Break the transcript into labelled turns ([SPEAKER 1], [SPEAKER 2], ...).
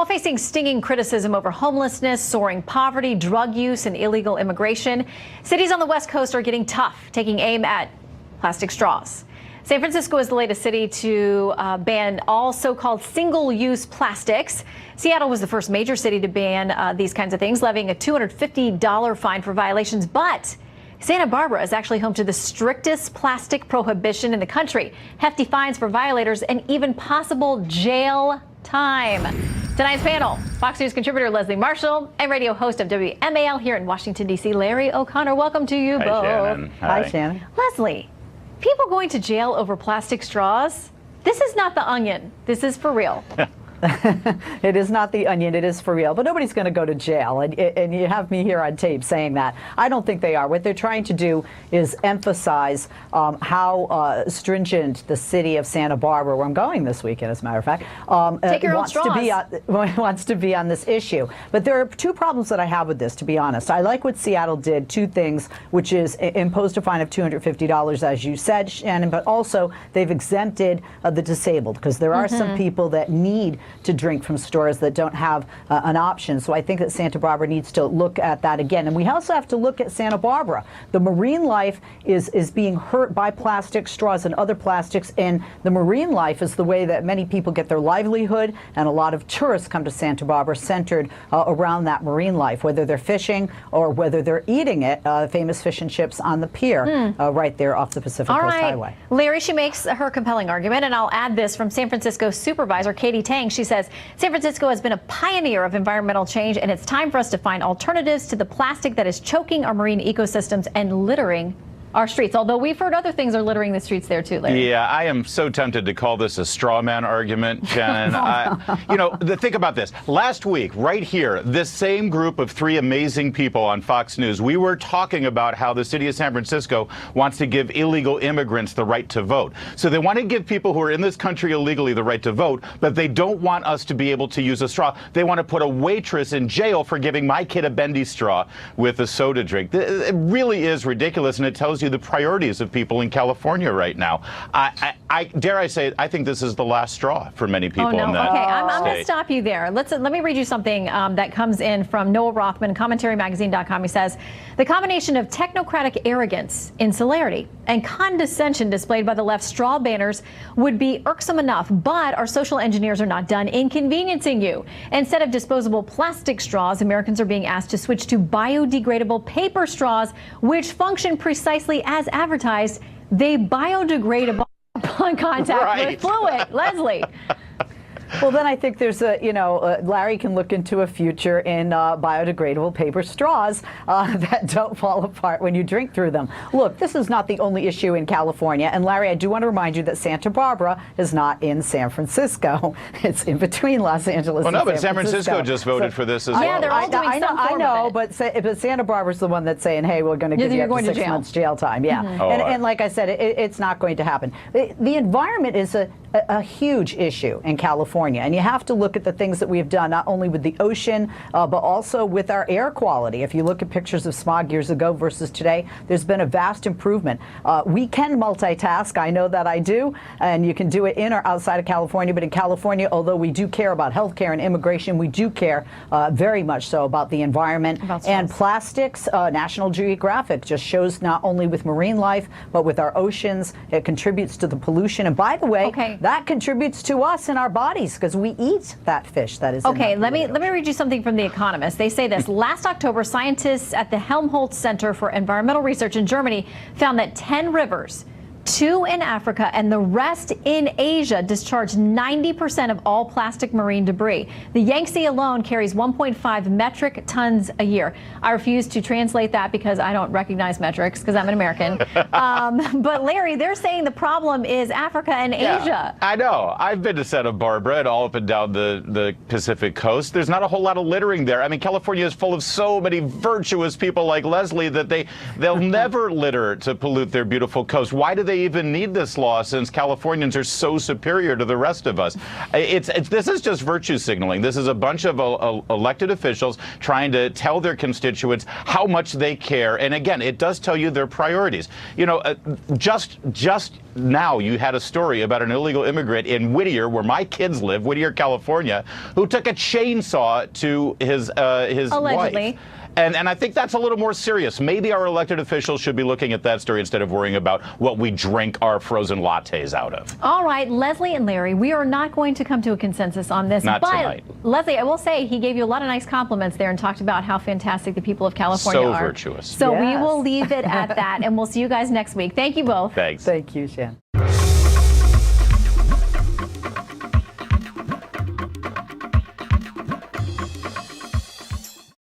[SPEAKER 1] While facing stinging criticism over homelessness, soaring poverty, drug use, and illegal immigration, cities on the West Coast are getting tough, taking aim at plastic straws. San Francisco is the latest city to ban all so-called single-use plastics. Seattle was the first major city to ban these kinds of things, levying a $250 fine for violations. But Santa Barbara is actually home to the strictest plastic prohibition in the country. Hefty fines for violators and even possible jail time. Tonight's panel, Fox News contributor Leslie Marshall and radio host of WMAL here in Washington, D.C., Larry O'Connor. Welcome to you both.
[SPEAKER 2] Shannon.
[SPEAKER 3] Hi, Shannon.
[SPEAKER 1] Leslie, people going to jail over plastic straws? This is not The Onion. This is for real.
[SPEAKER 3] It is not The Onion. It is for real. But nobody's going to go to jail. And you have me here on tape saying that. I don't think they are. What they're trying to do is emphasize how stringent the city of Santa Barbara, where I'm going this weekend, as a matter of fact, wants to be on this issue. But there are two problems that I have with this, to be honest. I like what Seattle did, two things, which is imposed a fine of $250, as you said, Shannon, but also they've exempted the disabled, because there are some people that need to drink from stores that don't have an option. So I think that Santa Barbara needs to look at that again. And we also have to look at Santa Barbara. The marine life is being hurt by plastic straws and other plastics, and the marine life is the way that many people get their livelihood, and a lot of tourists come to Santa Barbara centered around that marine life, whether they're fishing or whether they're eating it, famous fish and chips on the pier right there off the Pacific Coast Highway.
[SPEAKER 1] Larry, she makes her compelling argument, and I'll add this from San Francisco supervisor Katie Tang. She says San Francisco has been a pioneer of environmental change, and it's time for us to find alternatives to the plastic that is choking our marine ecosystems and littering our streets. Although we've heard other things are littering the streets there too, Larry.
[SPEAKER 2] Yeah, I am so tempted to call this a straw man argument, Shannon. Think about this. Last week, right here, this same group of three amazing people on Fox News, we were talking about how the city of San Francisco wants to give illegal immigrants the right to vote. So they want to give people who are in this country illegally the right to vote, but they don't want us to be able to use a straw. They want to put a waitress in jail for giving my kid a bendy straw with a soda drink. It really is ridiculous, and it tells you the priorities of people in California right now. I dare I say, I think this is the last straw for many people in that
[SPEAKER 1] Okay, I'm
[SPEAKER 2] state.
[SPEAKER 1] going to stop you there. Let me read you something that comes in from Noah Rothman, CommentaryMagazine.com. He says, the combination of technocratic arrogance, insularity, and condescension displayed by the left's straw banners would be irksome enough, but our social engineers are not done inconveniencing you. Instead of disposable plastic straws, Americans are being asked to switch to biodegradable paper straws, which function precisely as advertised. They biodegrade upon contact with fluid. Leslie.
[SPEAKER 3] Well, then I think there's Larry can look into a future in biodegradable paper straws that don't fall apart when you drink through them. Look, this is not the only issue in California. And Larry, I do want to remind you that Santa Barbara is not in San Francisco. It's in between Los Angeles and San Francisco.
[SPEAKER 2] But San Francisco just voted for this as well.
[SPEAKER 1] Yeah, they're all doing some form of it.
[SPEAKER 3] But Santa Barbara's the one that's saying, hey, we're going to give you up to 6 months jail time. Yeah. And like I said, it's not going to happen. The environment is a huge issue in California. And you have to look at the things that we have done, not only with the ocean, but also with our air quality. If you look at pictures of smog years ago versus today, there's been a vast improvement. We can multitask. I know that I do. And you can do it in or outside of California. But in California, although we do care about health care and immigration, we do care very much so about the environment. And plastics, National Geographic just shows not only with marine life, but with our oceans, it contributes to the pollution. And by the way, that contributes to us in our bodies, because we eat that fish that is
[SPEAKER 1] Okay, let me read you something from The Economist. They say this. Last October, scientists at the Helmholtz Center for Environmental Research in Germany found that 10 rivers, 2 in Africa and the rest in Asia, discharge 90% of all plastic marine debris. The Yangtze alone carries 1.5 metric tons a year. I refuse to translate that because I don't recognize metrics because I'm an American. But Larry, they're saying the problem is Africa and Asia.
[SPEAKER 2] I know. I've been to Santa Barbara and all up and down the Pacific coast. There's not a whole lot of littering there. I mean, California is full of so many virtuous people like Leslie that they'll never litter to pollute their beautiful coast. Why do they they even need this law since Californians are so superior to the rest of us. This is just virtue signaling. This is a bunch of elected officials trying to tell their constituents how much they care. And again, it does tell you their priorities. You know, just now you had a story about an illegal immigrant in Whittier, where my kids live, Whittier, California, who took a chainsaw to his
[SPEAKER 1] allegedly
[SPEAKER 2] wife. And I think that's a little more serious. Maybe our elected officials should be looking at that story instead of worrying about what we drink our frozen lattes out of.
[SPEAKER 1] All right, Leslie and Larry, we are not going to come to a consensus on this.
[SPEAKER 2] Not
[SPEAKER 1] but
[SPEAKER 2] tonight.
[SPEAKER 1] Leslie, I will say he gave you a lot of nice compliments there and talked about how fantastic the people of California are.
[SPEAKER 2] So virtuous.
[SPEAKER 1] So
[SPEAKER 3] Yes.
[SPEAKER 1] we will leave it at that, and we'll see you guys next week. Thank you both.
[SPEAKER 2] Thanks.
[SPEAKER 3] Thank you, Shan.